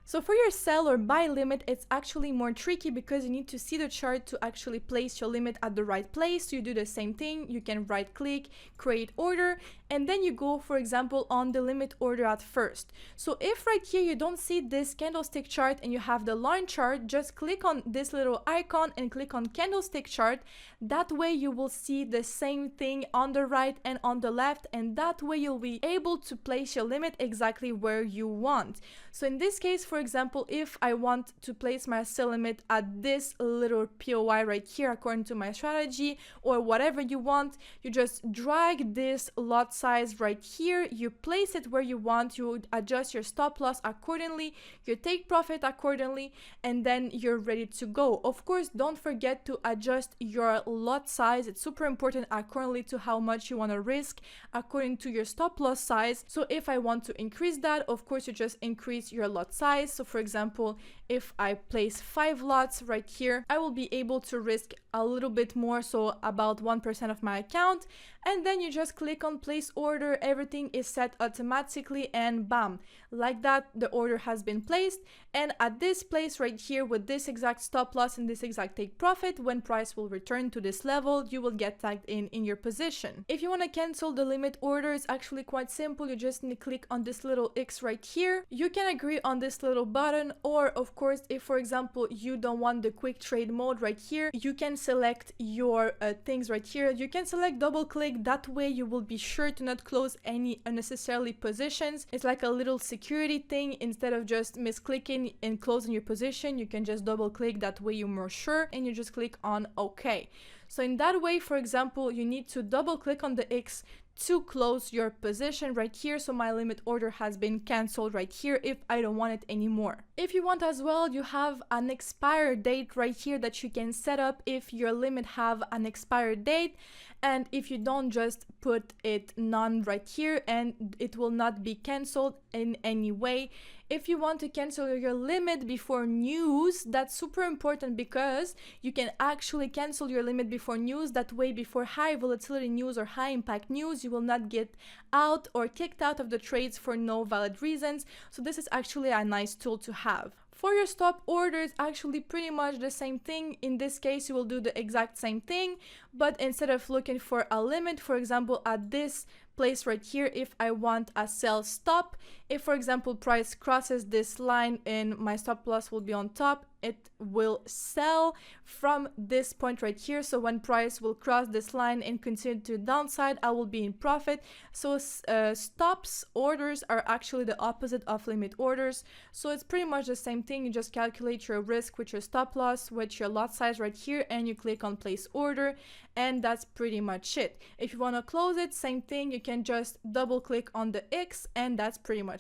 So for your sell or buy limit, it's actually more tricky because you need to see the chart to actually place your limit at the right place. So you do the same thing. You can right click, create order, and then you go, for example, on the limit order at first. So if right here you don't see this candlestick chart and you have the line chart, just click on this little icon and click on candlestick chart. That way you will see the same thing on the right and on the left, and that way you'll be able to place your limit exactly where you want. So in this case, for example, if I want to place my sell limit at this little POI right here according to my strategy, or whatever you want, you just drag this lot size right here, you place it where you want, you adjust your stop loss accordingly, you take profit accordingly, and then you're ready to go. Of course, don't forget to adjust your lot size. It's super important accordingly to how much you want to risk according to your stop loss size. So if I want to increase that, of course you just increase your lot size. So for example, if I place 5 lots right here, I will be able to risk a little bit more, so about 1% of my account, and then you just click on place order. Everything is set automatically, and bam, like that the order has been placed. And at this place right here with this exact stop loss and this exact take profit, when price will return to this level, you will get tagged in your position. If you want to cancel the limit order, it's actually quite simple. You just need to click on this little X right here. You can agree on this little button, or of course, if for example you don't want the quick trade mode right here, you can select your things right here. You can select double click. That way you will be sure to not close any unnecessarily positions. It's like a little security thing. Instead of just misclicking and closing your position, you can just double click. That way you're more sure, and you just click on OK. So in that way, for example, you need to double click on the X to close your position right here. So my limit order has been canceled right here if I don't want it anymore. If you want as well, you have an expire date right here that you can set up if your limit have an expired date, and if you don't, just put it none right here and it will not be canceled in any way. If you want to cancel your limit before news, that's super important because you can actually cancel your limit before news. That way, before high volatility news or high impact news, you will not get out or kicked out of the trades for no valid reasons. So this is actually a nice tool to have. For your stop order, it's actually pretty much the same thing. In this case, you will do the exact same thing, but instead of looking for a limit, for example, at this place right here, if I want a sell stop, if for example price crosses this line and my stop loss will be on top, it will sell from this point right here. So when price will cross this line and continue to downside, I will be in profit. So stops orders are actually the opposite of limit orders. So it's pretty much the same thing. You just calculate your risk with your stop loss, with your lot size right here, and you click on place order, and that's pretty much it. If you want to close it, same thing. You can just double click on the X, and that's pretty much